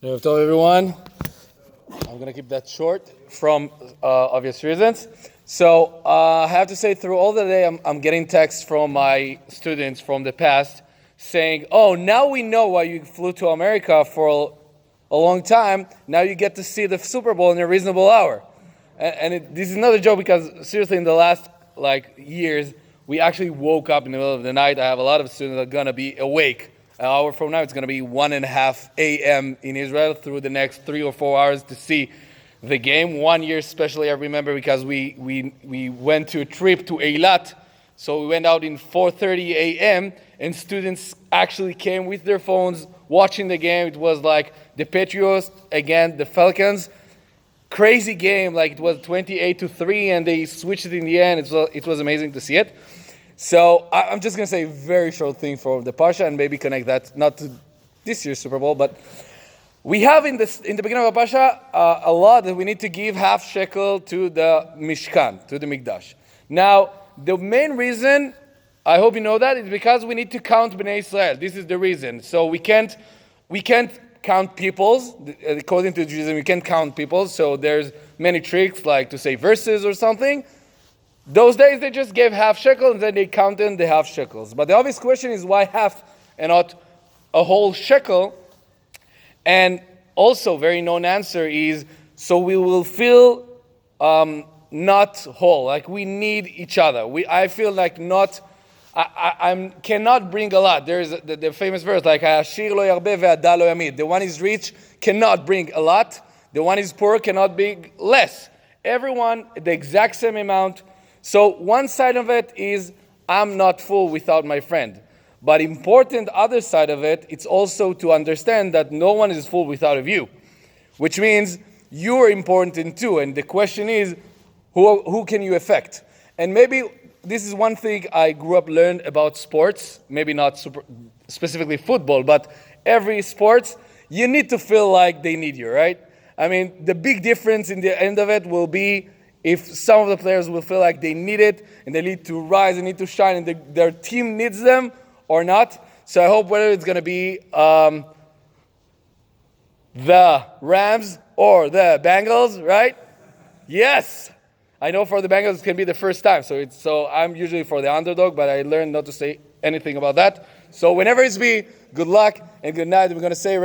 Hello everyone. I'm going to keep that short from obvious reasons. So I have to say, through all the day, I'm getting texts from my students from the past saying, oh, now we know why you flew to America for a long time. Now you get to see the Super Bowl in a reasonable hour. This is not a joke, because seriously, in the last years, we actually woke up in the middle of the night. I have a lot of students that are going to be awake. An hour from now, it's going to be 1:30 a.m. in Israel through the next 3 or 4 hours to see the game. 1 year especially, I remember, because we went to a trip to Eilat. So we went out in 4:30 a.m. and students actually came with their phones watching the game. It was like the Patriots against the Falcons. Crazy game, like it was 28-3, and they switched it in the end. It was amazing to see it. So I'm just going to say a very short thing for the Parshat and maybe connect that, not to this year's Super Bowl, but we have in the beginning of the Parshat a law that we need to give half shekel to the Mishkan, to the Mikdash. Now, the main reason, I hope you know that, is because we need to count Bnei Israel. This is the reason. So we can't count peoples. According to Judaism, we can't count peoples. So there's many tricks, like to say verses or something. Those days they just gave half shekel and then they counted the half shekels. But the obvious question is, why half and not a whole shekel? And also, very known answer is, so we will feel not whole. Like we need each other. I feel like I cannot bring a lot. There is the famous verse, like "Ha'ashir lo yarbe ve'adal lo yamid." The one is rich cannot bring a lot. The one is poor cannot bring less. Everyone the exact same amount. So one side of it is, I'm not full without my friend. But important other side of it, it's also to understand that no one is full without a view. Which means you are important too. And the question is, who can you affect? And maybe this is one thing I grew up learned about sports. Maybe not specifically football, but every sports, you need to feel like they need you, right? I mean, the big difference in the end of it will be if some of the players will feel like they need it, and they need to rise, they need to shine, and their team needs them or not. So I hope whether it's going to be the Rams or the Bengals, right? Yes! I know for the Bengals it can be the first time. So I'm usually for the underdog, but I learned not to say anything about that. So whenever it's me, good luck and good night. We're going to say